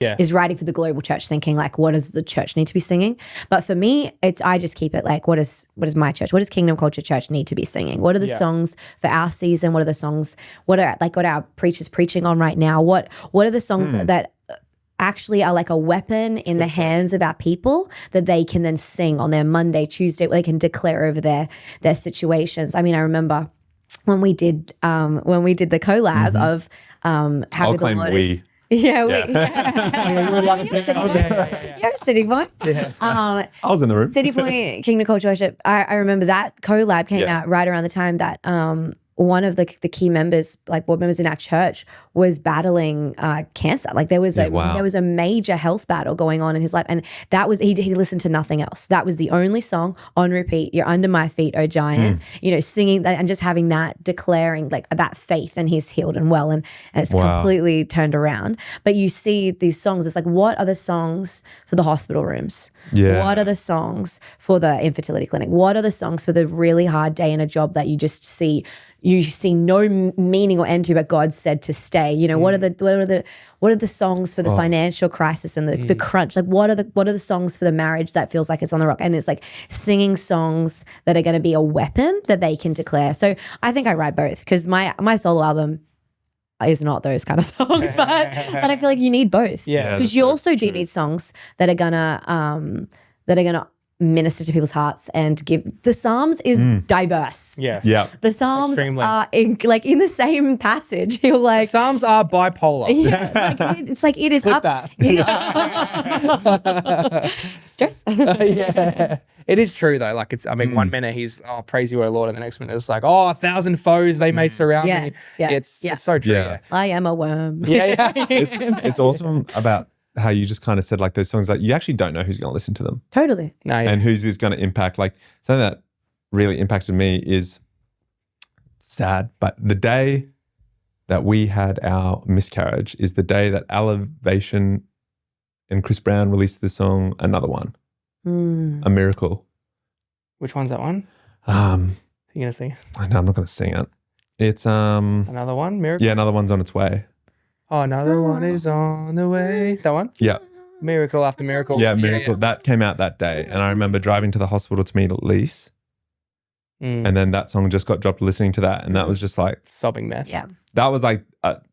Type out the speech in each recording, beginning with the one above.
is writing for the global church, thinking like, what does the church need to be singing? But for me, I just keep it like, what is my church? What does Kingdom Culture Church need to be singing? What are the songs for our season? What are the songs? What are our preachers preaching on right now? What are the songs that actually are like a weapon in the hands of our people that they can then sing on their Monday, Tuesday, they can declare over their situations. I mean, I remember when we did the collab of How Good the Lord Is. Yeah, City Point. I was in the room. City Point Kingdom Culture Worship. I remember that collab came out right around the time that one of the key members, like board members in our church, was battling cancer. Like there was a major health battle going on in his life, and that was he listened to nothing else. That was the only song on repeat. You're under my feet, oh giant. Singing that and just having that, declaring like that faith, and he's healed and well, and it's completely turned around. But you see these songs. It's like, what are the songs for the hospital rooms? Yeah. What are the songs for the infertility clinic? What are the songs for the really hard day in a job that you just see? You see no meaning or end to, but God said to stay. What are the songs for the financial crisis and the crunch? Like what are the songs for the marriage that feels like it's on the rock? And it's like singing songs that are going to be a weapon that they can declare. So I think I write both, because my solo album is not those kind of songs, but I feel like you need both. Yeah, because you also do need songs that are gonna minister to people's hearts and give. The Psalms is diverse. Yeah. The Psalms are in the same passage. You're like, the Psalms are bipolar. Yeah, it's like it is Flip up. That. Stress. It is true though. Like it's. I mean, 1 minute he's praise you, O Lord, and the next minute it's like 1,000 foes they may surround me. Yeah. It's so true. Yeah. I am a worm. Yeah. It's awesome about how you just kind of said like those songs, like you actually don't know who's going to listen to them. Totally. No, and who's going to impact. Like something that really impacted me is sad, but the day that we had our miscarriage is the day that Elevation and Chris Brown released the song Another One, A Miracle. Which one's that one? You going to sing? No, I'm not going to sing it. It's Another One, Miracle? Yeah, Another One's on its way. Oh, another one is on the way. That one? Yeah. Miracle after miracle. Yeah, Miracle. That came out that day. And I remember driving to the hospital to meet Elise. And then that song just got dropped listening to that. And that was just like... sobbing mess. Yeah. That was like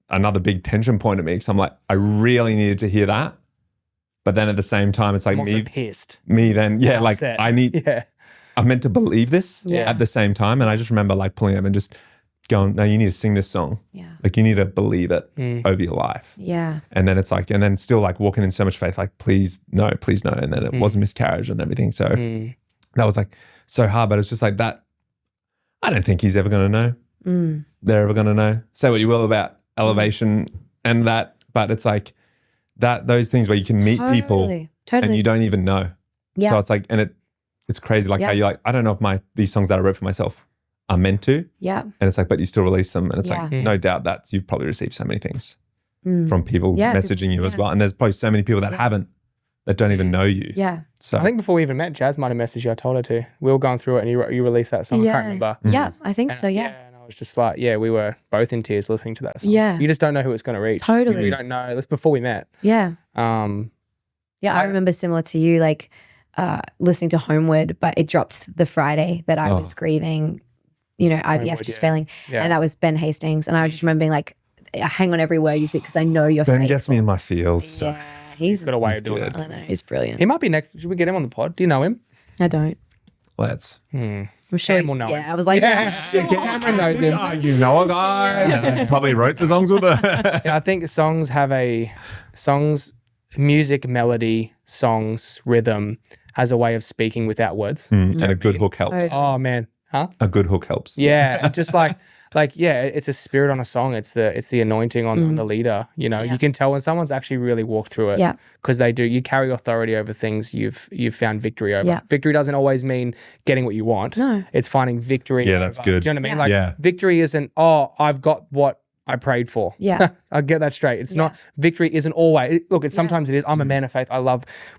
another big tension point at me, because I'm like, I really needed to hear that. But then at the same time, it's like I'm also pissed. Me then, yeah, like upset. I'm meant to believe this at the same time. And I just remember like pulling up and just going, no, you need to sing this song. Yeah. Like you need to believe it over your life. Yeah. And then it's like, and then still like walking in so much faith, like, please no. And then it was a miscarriage and everything. So that was like so hard, but it's just like that. I don't think he's ever going to know. They're ever going to know. Say what you will about Elevation and that, but it's like those things where you can meet people and you don't even know. Yeah. So it's like, and it's crazy like how you're like, I don't know if these songs that I wrote for myself are meant to. Yeah. And it's like, but you still release them. And it's like, no doubt that you've probably received so many things from people messaging you as well. And there's probably so many people that haven't, that don't even know you. Yeah. So I think before we even met, Jazz might have messaged you. I told her to. We were going through it and you released that song. I can't remember. Yeah, I think so, yeah. And I was just like, we were both in tears listening to that song. Yeah. You just don't know who it's going to reach. Totally. You don't know. That's before we met. Yeah. I remember similar to you, like listening to Homeward, but it dropped the Friday that I was grieving, IVF just failing. Yeah. And that was Ben Hastings. And I just remember being like, hang on every word you think, because I know you're Ben faithful. Gets me in my feels. So. Yeah. He's got a way of doing it. I know, he's brilliant. He might be next. Should we get him on the pod? Do you know him? I don't. Let's. I'm sure we'll know him. I was like, Cameron knows him. You know a guy. Probably wrote the songs with her. I think music, melody, songs, rhythm has a way of speaking without words. And a good hook helps. Oh man. Huh? A good hook helps. Yeah. Just like it's a spirit on a song. It's the anointing on the leader. You can tell when someone's actually really walked through it. Yeah. Because they do. You carry authority over things you've found victory over. Yeah. Victory doesn't always mean getting what you want. No. It's finding victory. Yeah, that's good. Do you know what I mean? Like victory isn't, I've got what I prayed for. Yeah. I get that straight. It's not, victory isn't always, look, sometimes it is. I'm a man of faith.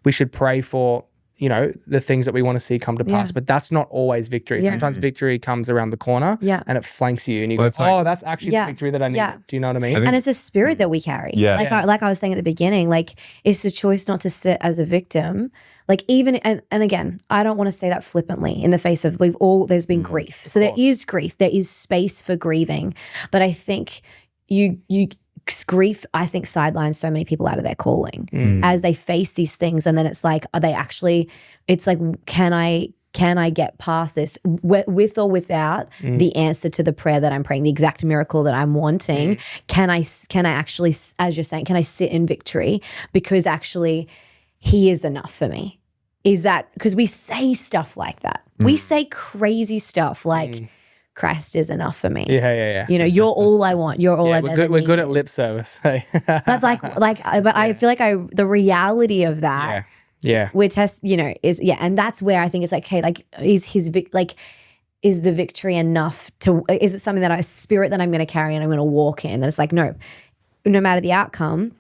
We should pray for the things that we want to see come to pass, but that's not always victory. Sometimes victory comes around the corner and it flanks you and you go, that's actually the victory that I need. Do you know what I mean? And it's a spirit that we carry. Like I was saying at the beginning, like it's a choice not to sit as a victim. Like even, and again, I don't want to say that flippantly in the face of there's been grief. So there is grief. There is space for grieving. But I think grief, I think, sidelines so many people out of their calling as they face these things. And then it's like, it's like, can I get past this with or without the answer to the prayer that I'm praying, the exact miracle that I'm wanting? Can I actually, as you're saying, can I sit in victory because actually he is enough for me? Is that, because we say stuff like that. We say crazy stuff like, Christ is enough for me. Yeah. You're all I want. You're all I ever we're good at lip service. Hey. But I feel like the reality of that. Yeah. We're and that's where I think it's like, okay, like is the victory enough is it something a spirit that I'm going to carry and I'm going to walk in? That it's like, no matter the outcome,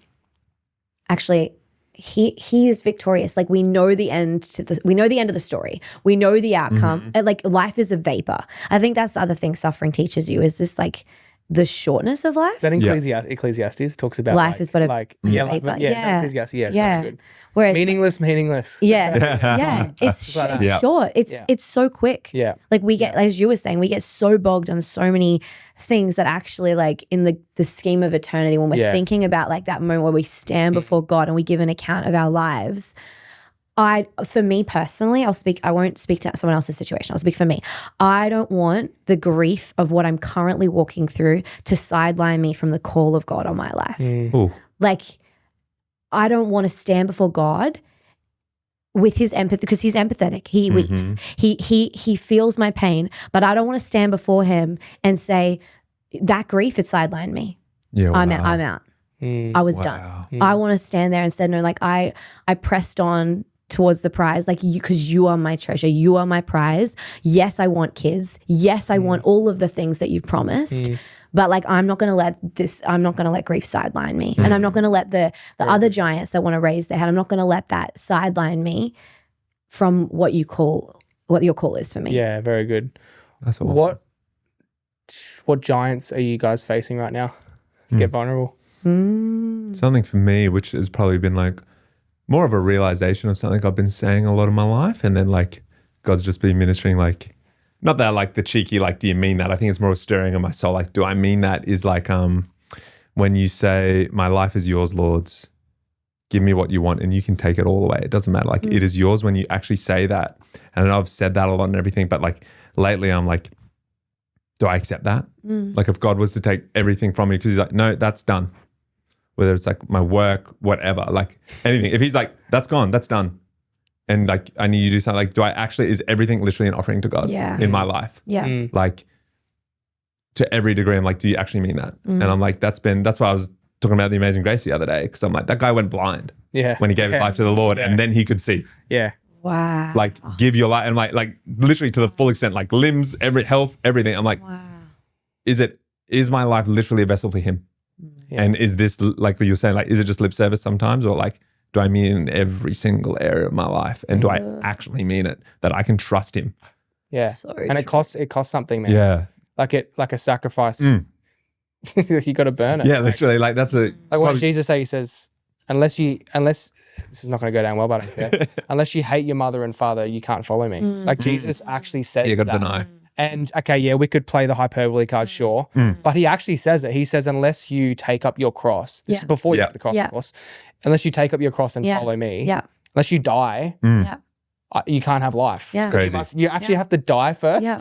actually, he is victorious. Like we know the end of the story. We know the outcome. Like life is a vapor. I think that's the other thing suffering teaches you is this like the shortness of life. That Ecclesiastes talks about life is but a vapor. Ecclesiastes. Yeah. So good. Whereas meaningless. Yeah. It's short. It's so quick. Yeah. Like we get, as you were saying, we get so bogged on so many things that actually like in the scheme of eternity, when we're thinking about like that moment where we stand before God and we give an account of our lives, for me personally, I won't speak to someone else's situation. I'll speak for me. I don't want the grief of what I'm currently walking through to sideline me from the call of God on my life. Like, I don't want to stand before God with his empathy, because he's empathetic. He weeps. He feels my pain, but I don't want to stand before him and say that grief had sidelined me. Yeah, I'm out. I was done. I want to stand there and say, no, like I pressed on towards the prize, like because you are my treasure. You are my prize. Yes, I want kids. Yes, I want all of the things that you've promised. But like, I'm not going to let grief sideline me. And I'm not going to let the other giants that want to raise their head, I'm not going to let that sideline me from what your call is for me. Yeah, very good. That's awesome. What giants are you guys facing right now? Let's get vulnerable. Something for me, which has probably been like more of a realization of something I've been saying a lot of my life. And then like God's just been ministering like, not that like the cheeky, like, do you mean that? I think it's more stirring in my soul. Like, do I mean that? Is like when you say, my life is yours, Lord, give me what you want and you can take it all away. It doesn't matter. Like it is yours. When you actually say that, and I know I've said that a lot and everything, but like lately I'm like, do I accept that? Like if God was to take everything from me, because he's like, no, that's done. Whether it's like my work, whatever, like anything. If he's like, that's gone, that's done. And like, I need you to do something. Like, is everything literally an offering to God in my life? Yeah. Like to every degree, I'm like, do you actually mean that? And I'm like, that's why I was talking about the Amazing Grace the other day. Cause I'm like, that guy went blind when he gave his life to the Lord and then he could see. Yeah. Wow. Like give your life and like literally to the full extent, like limbs, health, everything. I'm like, wow. Is my life literally a vessel for him? Yeah. And is this, like you were saying, like, is it just lip service sometimes, or like, do I mean it in every single area of my life? And do I actually mean it, that I can trust him? Yeah. So and true. It costs something, man. Yeah. Like a sacrifice. You got to burn it. Yeah, literally. Like that's like what does Jesus say? He says, unless this is not going to go down well, but I don't care. Unless you hate your mother and father, you can't follow me. Like Jesus actually says you got to that. deny. And okay, yeah, we could play the hyperbole card, sure. But he actually says it. He says, unless you take up your cross, this is before you take the cross, of course. Unless you take up your cross and follow me, unless you die, you can't have life. Yeah. Crazy. You actually have to die first. Yeah.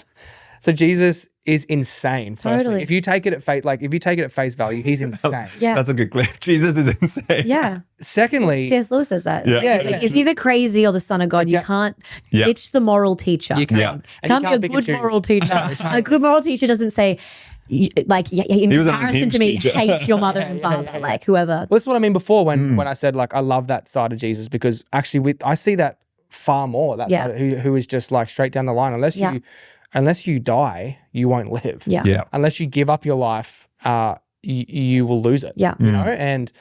So Jesus is insane. Totally. Personally. If you take it at face value, he's insane. That's a good clip. Jesus is insane. Yeah. Secondly, C.S. Lewis says that. Yeah. It's either crazy or the Son of God. You can't ditch the moral teacher. You can't. You can't be a good moral teacher. A good moral teacher doesn't say, like, in comparison to me, hate your mother and father, like whoever. Well, that's what I mean before when I said, like, I love that side of Jesus, because actually I see that far more. That side who is just like straight down the line. Unless you die, you won't live. Yeah. Unless you give up your life, you will lose it. Yeah. You know, and